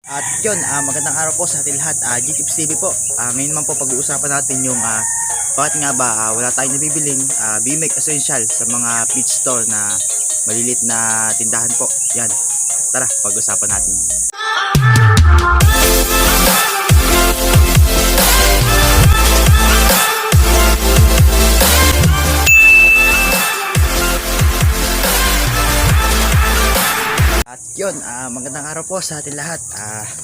At yun, magandang araw po sa ating lahat. GTips TV po. Ngayon naman po pag-uusapan natin yung bakit nga ba wala tayong nabibiling BMEC Essential sa mga feed store na malilit na tindahan po. Yan. Tara, pag-usapan natin. At yun, magandang araw po sa ating lahat.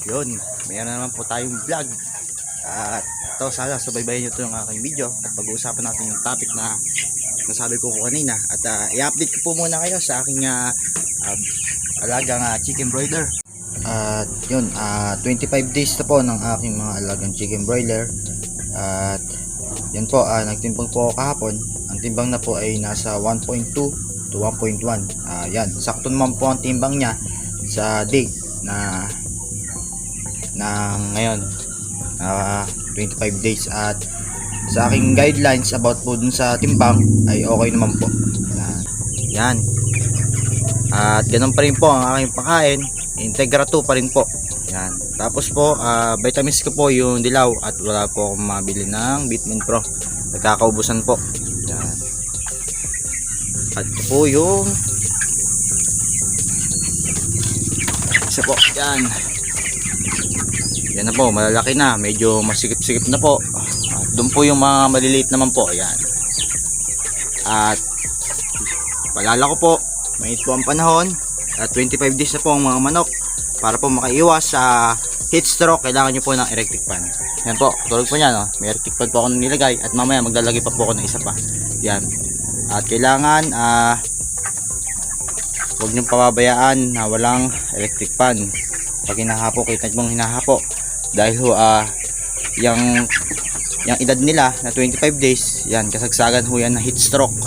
Yun, mayroon naman po tayong vlog. At ito, sana subaybayan nyo ito yung aking video at pag-uusapan natin yung topic na nasabi ko po kanina. At i-update ko po muna kayo sa aking alagang chicken broiler. At yun, 25 days na po ng aking mga alagang chicken broiler. At yun po, nagtimbang po ako kahapon. Ang timbang na po ay nasa 1.2 to 1.1. Yan, sakto naman po ang timbang niya sa date na ngayon, 25 days. At sa aking guidelines about po dun sa timbang ay okay naman po. Yan. At ganun pa rin po ang aking pagkain, Integra 2 pa rin po. Yan. Tapos po, vitamins ko po yung dilaw at wala po akong mabili ng Vitamin Pro. Nagkakaubusan po. Yan. At po yung isa po, yan. Yan na po, malalaki na, medyo masikip-sikip na po. At doon po yung mga maliliit naman po, yan. At palala ko po, mainit po ang panahon. At 25 days na po ang mga manok. Para po makaiwas sa heat stroke, kailangan nyo po ng electric fan. Yan po, tulad po niya, no? May electric fan po ako nilagay. At mamaya maglalagay pa po ako ng isa pa. Yan. At kailangan huwag niyong pababayaan na walang electric fan pag hinahapo. Kita nyo bang hinahapo dahil yung edad nila na 25 days, yan, kasagsagan ho yan na heat stroke.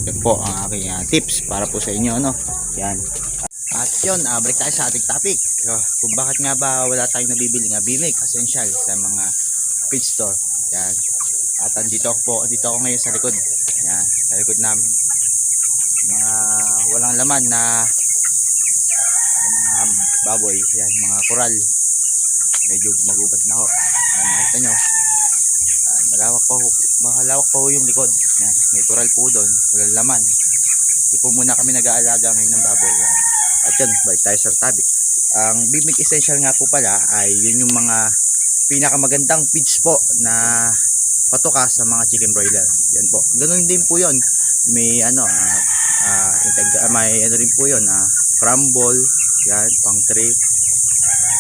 Yan po ang aking tips para po sa inyo, ano? Yan. At yun, break tayo sa ating topic, kung bakit nga ba wala tayong nabibili nga BMEC Essential sa mga feed store. Yan. At dito ako ngayon sa likod. Yan, sa likod namin. Mga walang laman na mga baboy, yan, mga koral. Medyo magubat na ho. Yan, makita nyo. Malawak pa ho yung likod. Yan, may koral po doon, walang laman. Di po muna kami nag-aalaga ngayon ng baboy. Yan. At yun, balik tayo sa topic. Ang BMEC Essential nga po pala ay yun yung mga pinakamagandang feeds po na patuka sa mga chicken broiler. Yan po. Ganun din po 'yon. May may rin po 'yon, crumble, yan, pang tray,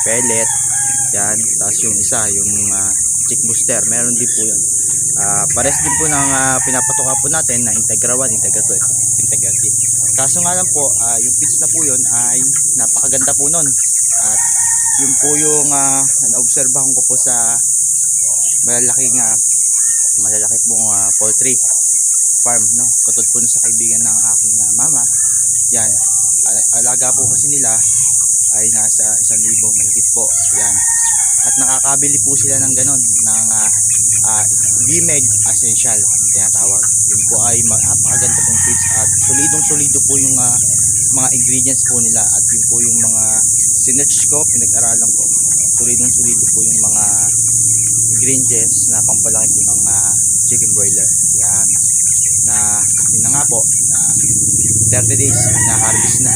pellet, yan. Tapos yung isa, yung chick booster, meron din po 'yon. Pares din po ng pinapatuka po natin na Integra 1, Integra 2, Integra 3. Kaso nga lang po, yung feeds na po 'yon ay napakaganda po nun. At yun po yung naobserbahan ko po sa malalaki pong poultry farm, no? Katulad po sa kaibigan ng aking mama. Yan, alaga po kasi nila ay nasa 1,000 mahigit po. Yan. At nakakabili po sila ng ganon, ng BMEC Essential yung tinatawag. Yun po ay napakaganda pong feeds at solido po yung mga ingredients po nila. At yun po yung mga sinerch ko, pinag-aralan ko. Solido po yung mga ingredients na pampalaki po ng chicken broiler. Yan. Na yun na nga po, na 30 days na harvest na.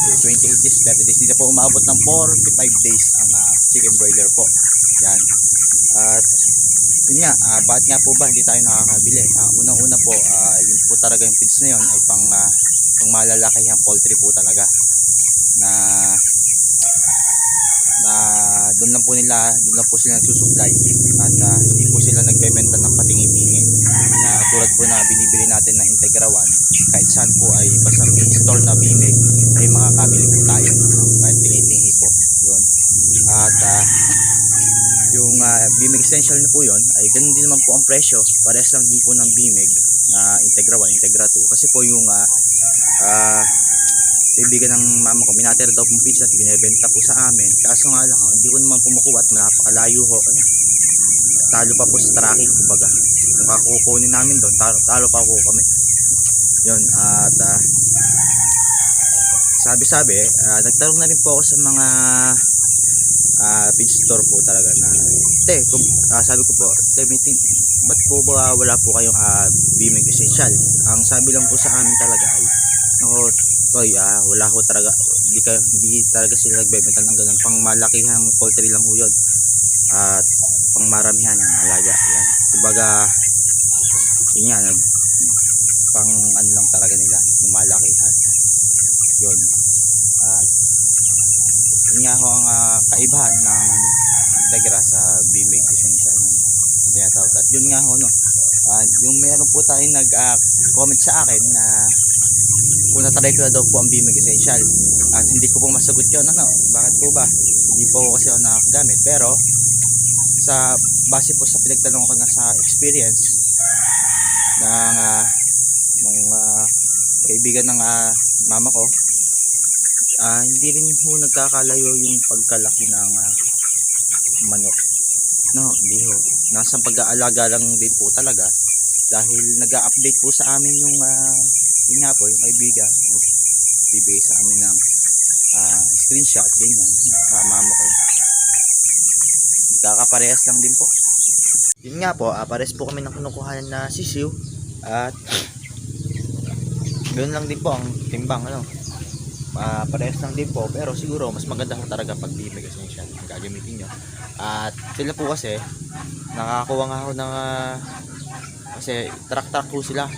So 28 days, 30 days. Hindi na po umabot ng 45 days ang chicken broiler po. Yan. At yun nga, bakit nga po ba hindi tayo nakakabili? Unang-una po, yun po talaga yung feeds na yun ay pang malalaki yung poultry po talaga. Na doon lang po sila nagsusupply at hindi po sila nagbebenta ng patingi-tingi na tulad po na binibili natin na Integra 1. Kahit saan po ay basta may store na BMEC ay makakabili po tayo, no? Kahit tingi-tingi po yun. At yung BMEC Essential na po yun ay ganun din naman po ang presyo, parehas lang din po ng BMEC na Integra 1, Integra 2. Kasi po yung kaibigan ng mama ko, minater daw pong pizza at binebenta po sa amin. Kaso nga lang, hindi ko naman po makuha at napakalayo ho. Talo pa po sa tracking, kumbaga. Kung kakukunin namin doon, talo pa po kami. Yun, at sabi-sabi, nagtanong na rin po ako sa mga feed store po talaga na sabi ko po, ba't po ba wala po kayong Bimig Essential? Ang sabi lang po sa amin talaga ay nako Toy, wala ho talaga, hindi talaga sila nagbebenta ng ganun, pang malakihang poultry lang ho yun at pang maramihan alaga yan, kumbaga yun nga, pang ano lang talaga nila, pang malakihan yun. At yun nga ho ang kaibahan ng Integra sa Bimig Essential na tinatawag. At yun nga ho, no, yung meron po tayong comment sa akin na kung natry ko na daw po ang Bimig Essential at hindi ko po masagot yun, bakit po ba, hindi po kasi ako nakagamit, pero base po sa pinagtanong ko na sa experience ng kaibigan ng mama ko, hindi rin po nagkakalayo yung pagkalaki ng manok, hindi ho, nasa pag-aalaga lang din po talaga, dahil nag-update po sa amin yung yun nga po, yung kaibigan nagbibigay sa amin ng screenshot ganyan sa mama ko, kakaparehas lang din po. Yun nga po, pares po kami ng kinukuhanan na sisiw at ganoon lang din po ang timbang, parehas lang din po, pero siguro mas maganda ko talaga pag Bimig Essential ang gagamitin nyo. At sila po kasi nakakuha nga ako ng kasi tarak-tarak po sila,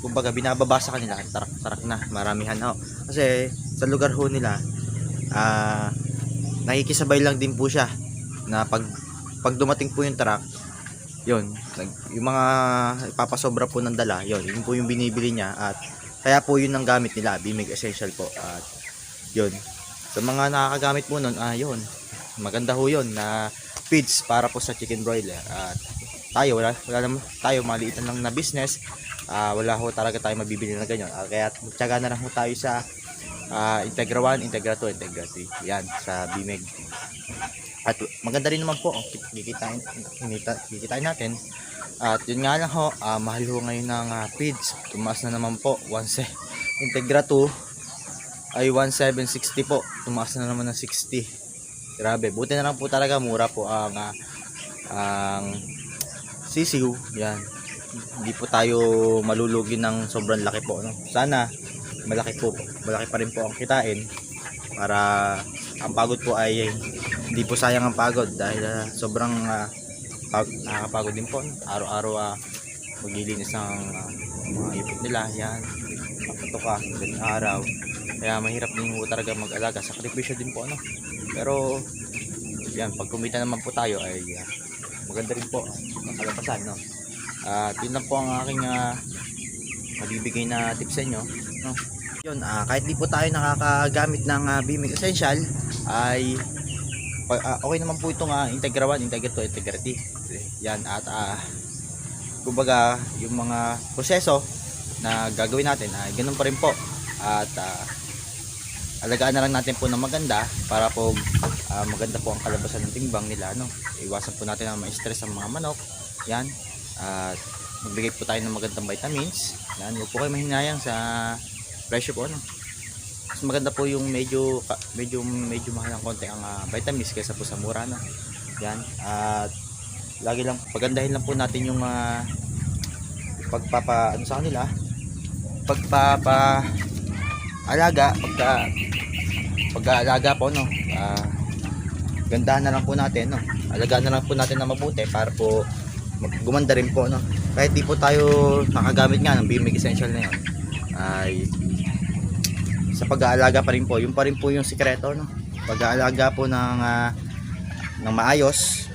kumbaga binababa sa kanila, tarak-tarak na maramihan ho, kasi sa lugar ho nila nakikisabay lang din po siya na pag dumating po yung tarak, yun, yung mga ipapasobra po ng dala, yun po yung binibili niya, at kaya po yun ang gamit nila, Bimig Essential po. At yun, sa mga nakakagamit po nun, yun, maganda ho yun na feeds para po sa chicken broiler. At tayo, wala naman tayo, maliitan lang na business, wala ho talaga tayo mabibili na ganyan, kaya tsaga na lang ho tayo sa Integra 1, Integra 2, Integra 3, yan, sa Bimig. At maganda rin naman po, kikitain natin. At yun nga lang ho, mahal ho ngayon ng feeds, tumaas na naman po, Integra 2 ay 1,760 po, tumaas na naman ng 60. Grabe, buti na lang po talaga, mura po ang sisiw, yan. Hindi po tayo malulugi ng sobrang laki po, sana malaki pa rin po ang kitain, para ang pagod po ay hindi po sayang ang pagod, dahil sobrang nakakapagod din po, araw-araw maglilinis ng mga ipot nila, yan, paputok ng araw, kaya mahirap din po talaga mag-alaga, sakripisyo din po, pero yan, pag kumita naman po tayo ay maganda rin po ang kalabasan, at yun lang po ang aking mabibigay na tips sa inyo, yun, kahit di po tayo nakakagamit ng Bimig Essential ay okay naman po itong Integra 1, Integra 2, Integra 3, yan. At kumbaga yung mga proseso na gagawin natin ay ganun pa rin po, at alagaan na lang natin po ng maganda para po maganda po ang kalabasan ng timbang nila, iwasan po natin na ma-stress ang mga manok, yan. At magbigay po tayo ng magandang vitamins, yan. Huwag po kayo mahinayang sa presyo po, mas maganda po yung medyo mahal ng konti ang vitamins kaysa po sa mura, yan. At lagi lang pagandahin lang po natin yung sa kanila, pag-aalaga po, gandahan na lang po natin, alagaan na lang po natin na mabuti para po gumanda rin po, kahit di po tayo nakagamit nga ng Bimig Essential na yun, ay sa pag-aalaga pa rin po, yun pa rin po yung sikreto, pag-aalaga po ng maayos,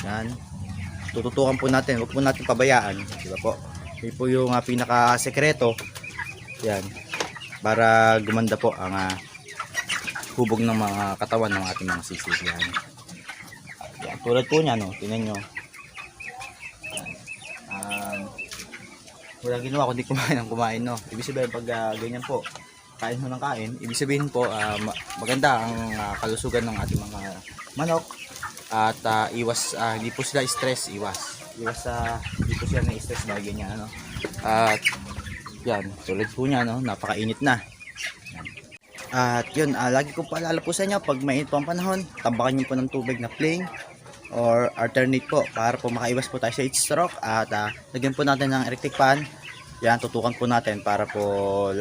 yan, tututukan po natin, huwag po natin pabayaan, diba po, yun po yung pinaka sekreto, yan, para gumanda po ang hubog ng mga katawan ng ating mga sisig, yan. Yan, tulad po niya, tingnan nyo, wala ginawa kundi kumain, ibig sabihin pag ganyan po, kain ho ng kain, ibig sabihin po maganda ang kalusugan ng ating mga manok, at hindi po sila stress, hindi po sila na-stress dahil ganyan, at yan, tulad po niya, napakainit na, yan. At yun, lagi ko paalala po sa inyo, pag mainit po ang panahon, tambakan nyo po ng tubig na plain or alternate po para po makaiwas po tayo sa heat stroke. At lagyan po natin ng electric fan. Yan, tutukan po natin para po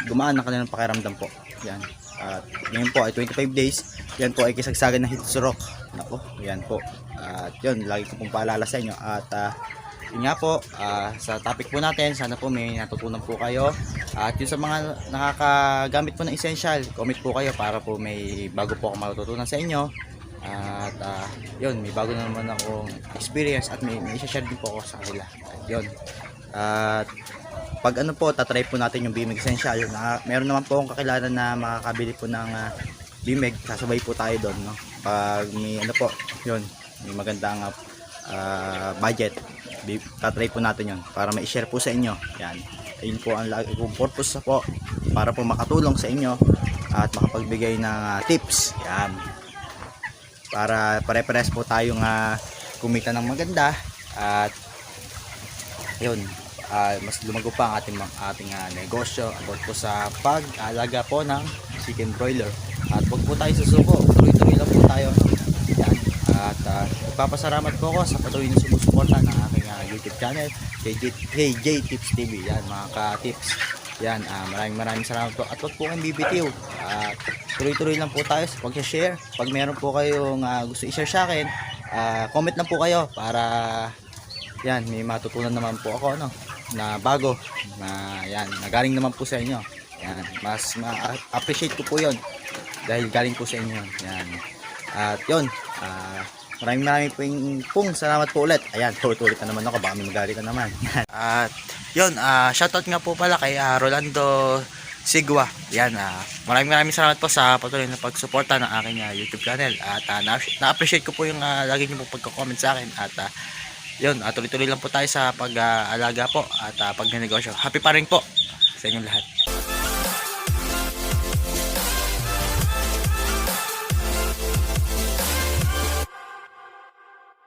gumaan ang kanilang pakiramdam po. Yan. At ngayon po ay 25 days. Yan po ay kisagsagan ng heat stroke. Nako, yan po. At yun, lagi ko pong paalala sa inyo. At yun nga po, sa topic po natin, sana po may natutunan po kayo. At yun sa mga nakakagamit po ng essential, comment po kayo para po may bago po ako matutunan sa inyo. At yun, may bago na naman akong experience at may i-share din po ako sa kanila. At yun. At pag ano po, tatry po natin yung Bimig Essential. Meron naman po akong kakilala na makakabili po ng Bimig, sasabay po tayo doon, no? Pag may ano po, yun, may magandang budget, tatry po natin yun para ma-share po sa inyo. Yan, ayun po ang purpose po, para po makatulong sa inyo at makapagbigay ng tips. Yan, para pare-pares po tayong kumita ng maganda at yun, mas lumago pa ang ating negosyo about po sa pag-alaga po ng chicken broiler. At huwag po tayo susuko, tuloy-tuloy lang po tayo. Yan. At nagpapasalamat po ako sa patuloy na sumusuporta ng aking YouTube channel, KJ Tips TV. Yan mga ka-tips. Yan, maraming salamat po. At huwag po kayong bibitiw. At tuloy-tuloy lang po tayo sa pag-share. Pag meron po kayong gusto i-share sa akin, comment lang po kayo para yan, may matutunan naman po ako, no, na bago na yan, nagaling naman po sa inyo. Yan, mas ma-appreciate ko po yon dahil galing po sa inyo. Yan. At yun, maraming pong salamat po ulit. Ayan, tulit na naman ako, baka may magalit na naman. At yun, shoutout nga po pala kay Rolando Sigwa. Yan, maraming salamat po sa patuloy na pagsuporta ng aking YouTube channel. At na-appreciate ko po yung lagi niyo po pagko-comment sa akin. At yun, tuloy-tuloy lang po tayo sa pag-alaga po at pag-negosyo. Happy pa rin po sa inyong lahat.